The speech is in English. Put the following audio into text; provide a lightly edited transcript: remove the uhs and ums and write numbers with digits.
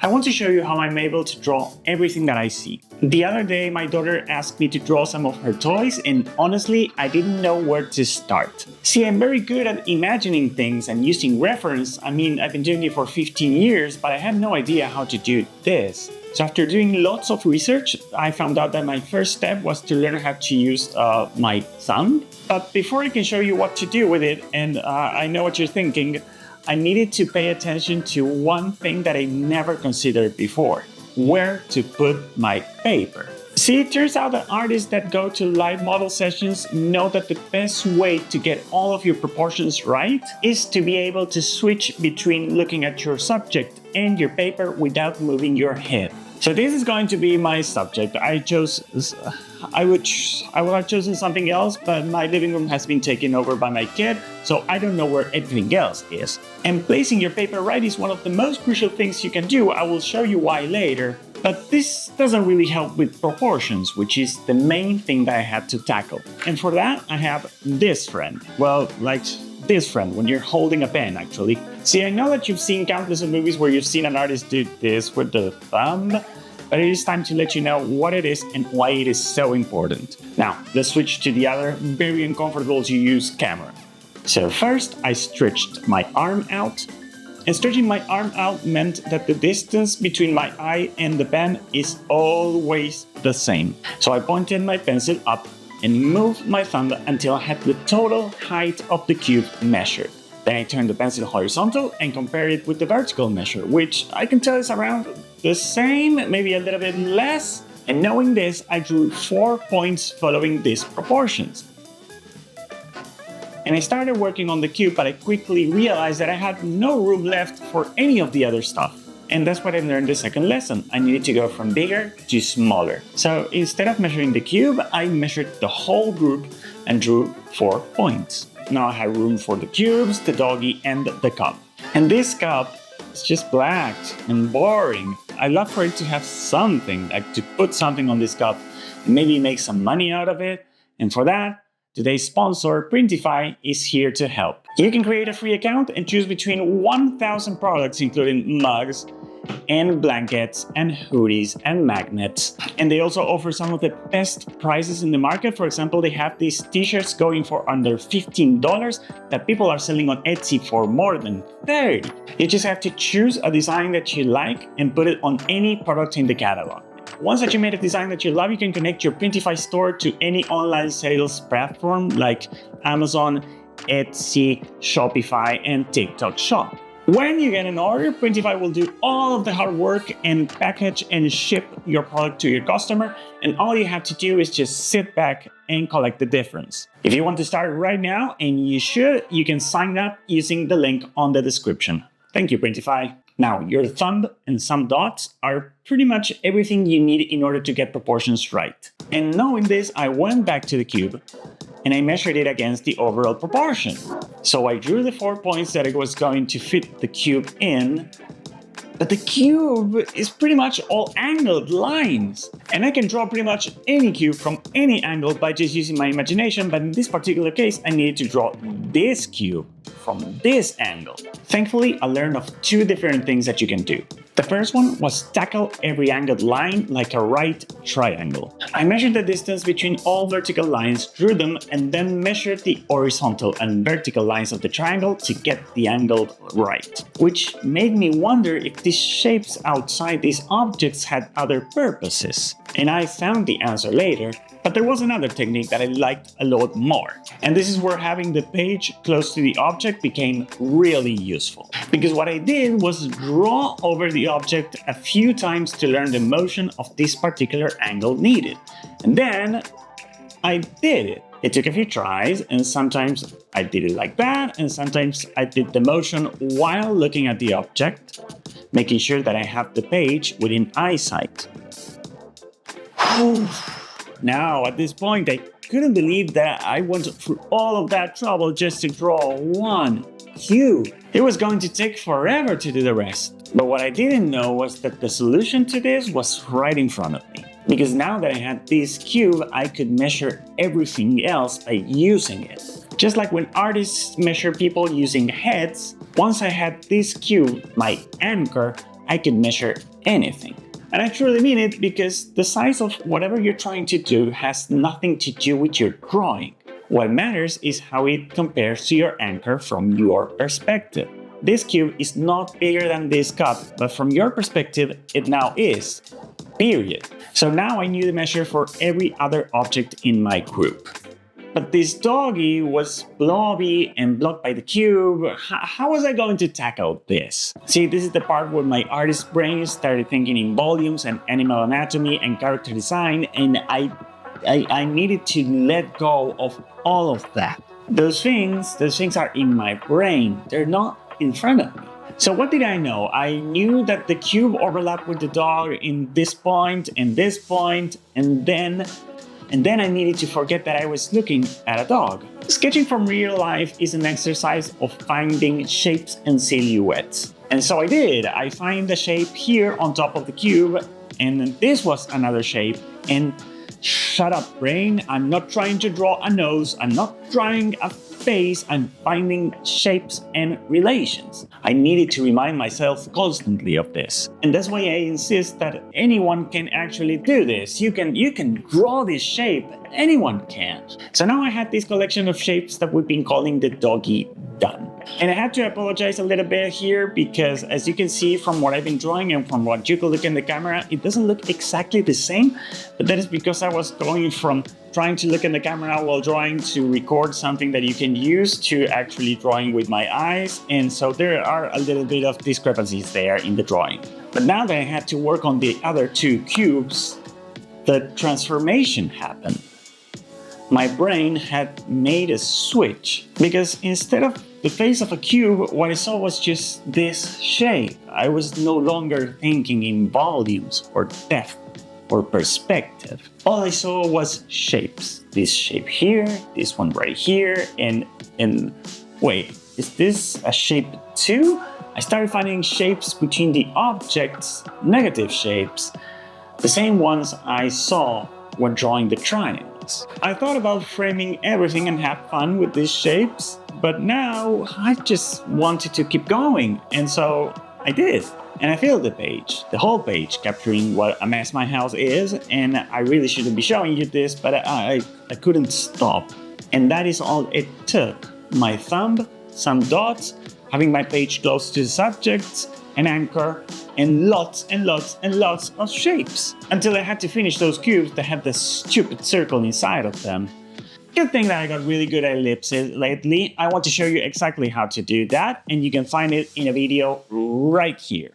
I want to show you how I'm able to draw everything that I see. The other day, my daughter asked me to draw some of her toys, and honestly, I didn't know where to start. See, I'm very good at imagining things and using reference. I mean, I've been doing it for 15 years, but I had no idea how to do this. So after doing lots of research, I found out that my first step was to learn how to use my thumb. But before I can show you what to do with it, and I know what you're thinking, I needed to pay attention to one thing that I never considered before: where to put my paper. See, it turns out that artists that go to live model sessions know that the best way to get all of your proportions right is to be able to switch between looking at your subject and your paper without moving your head. So this is going to be my subject. I would have chosen something else, but my living room has been taken over by my kid, so I don't know where everything else is. And placing your paper right is one of the most crucial things you can do. I will show you why later. But this doesn't really help with proportions, which is the main thing that I had to tackle. And for that, I have this friend. Well, like this friend, when you're holding a pen, actually. See, I know that you've seen countless of movies where you've seen an artist do this with the thumb, but it is time to let you know what it is and why it is so important. Now, let's switch to the other very uncomfortable to use camera. So first, I stretched my arm out. And stretching my arm out meant that the distance between my eye and the pen is always the same. So I pointed my pencil up and moved my thumb until I had the total height of the cube measured. Then I turned the pencil horizontal and compared it with the vertical measure, which I can tell is around the same, maybe a little bit less. And knowing this, I drew 4 points following these proportions. And I started working on the cube, but I quickly realized that I had no room left for any of the other stuff. And that's what I learned the second lesson. I needed to go from bigger to smaller. So instead of measuring the cube, I measured the whole group and drew 4 points. Now I have room for the cubes, the doggy, and the cup. And this cup is just black and boring. I'd love for it to have something, like to put something on this cup and maybe make some money out of it. And for that, today's sponsor, Printify, is here to help. You can create a free account and choose between 1,000 products, including mugs and blankets and hoodies and magnets. And they also offer some of the best prices in the market. For example, they have these t-shirts going for under $15 that people are selling on Etsy for more than $30. You just have to choose a design that you like and put it on any product in the catalog. Once that you made a design that you love, you can connect your Printify store to any online sales platform like Amazon, Etsy, Shopify, and TikTok Shop. When you get an order, Printify will do all of the hard work and package and ship your product to your customer, and all you have to do is just sit back and collect the difference. If you want to start right now, and you should, you can sign up using the link on the description. Thank you, Printify. Now, your thumb and some dots are pretty much everything you need in order to get proportions right. And knowing this, I went back to the cube and I measured it against the overall proportion. So I drew the 4 points that it was going to fit the cube in, but the cube is pretty much all angled lines. And I can draw pretty much any cube from any angle by just using my imagination, but in this particular case, I needed to draw this cube from this angle. Thankfully, I learned of 2 different things that you can do. The first one was tackle every angled line like a right triangle. I measured the distance between all vertical lines, drew them, and then measured the horizontal and vertical lines of the triangle to get the angle right. Which made me wonder if these shapes outside these objects had other purposes. And I found the answer later, but there was another technique that I liked a lot more. And this is where having the page close to the object became really useful. Because what I did was draw over the object a few times to learn the motion of this particular angle needed. And then I did it. It took a few tries, and sometimes I did it like that, and sometimes I did the motion while looking at the object, making sure that I have the page within eyesight. Now, at this point, I couldn't believe that I went through all of that trouble just to draw one cube. It was going to take forever to do the rest. But what I didn't know was that the solution to this was right in front of me. Because now that I had this cube, I could measure everything else by using it. Just like when artists measure people using heads, once I had this cube, my anchor, I could measure anything. And I truly mean it, because the size of whatever you're trying to do has nothing to do with your drawing. What matters is how it compares to your anchor from your perspective. This cube is not bigger than this cup, but from your perspective, it now is. Period. So now I knew the measure for every other object in my group. But this doggy was blobby and blocked by the cube. How was I going to tackle this? See, this is the part where my artist brain started thinking in volumes and animal anatomy and character design, and I needed to let go of all of that. Those things are in my brain. They're not in front of me. So what did I know? I knew that the cube overlapped with the dog in this point and this point, and then I needed to forget that I was looking at a dog. Sketching from real life is an exercise of finding shapes and silhouettes. And so I did. I find the shape here on top of the cube, and this was another shape. And shut up, brain. I'm not trying to draw a nose. I'm not drawing a face. I'm finding shapes and relations. I needed to remind myself constantly of this. And that's why I insist that anyone can actually do this. You can draw this shape. Anyone can. So now I had this collection of shapes that we've been calling the doggy done. And I had to apologize a little bit here, because as you can see from what I've been drawing and from what you could look in the camera, it doesn't look exactly the same. But that is because I was going from trying to look in the camera while drawing to record something that you can use to actually drawing with my eyes. And so there are a little bit of discrepancies there in the drawing. But now that I had to work on the other two cubes, the transformation happened. My brain had made a switch, because instead of the face of a cube, what I saw was just this shape. I was no longer thinking in volumes or depth or perspective. All I saw was shapes. This shape here, this one right here, and wait, is this a shape too? I started finding shapes between the objects, negative shapes, the same ones I saw when drawing the triangles. I thought about framing everything and have fun with these shapes, but now I just wanted to keep going, and so I did. And I filled the page, the whole page, capturing what a mess my house is, and I really shouldn't be showing you this, but I couldn't stop. And that is all it took. My thumb, some dots, having my page close to the subjects, an anchor, and lots and lots and lots of shapes. Until I had to finish those cubes that had the stupid circle inside of them. Good thing that I got really good at ellipses lately. I want to show you exactly how to do that, and you can find it in a video right here.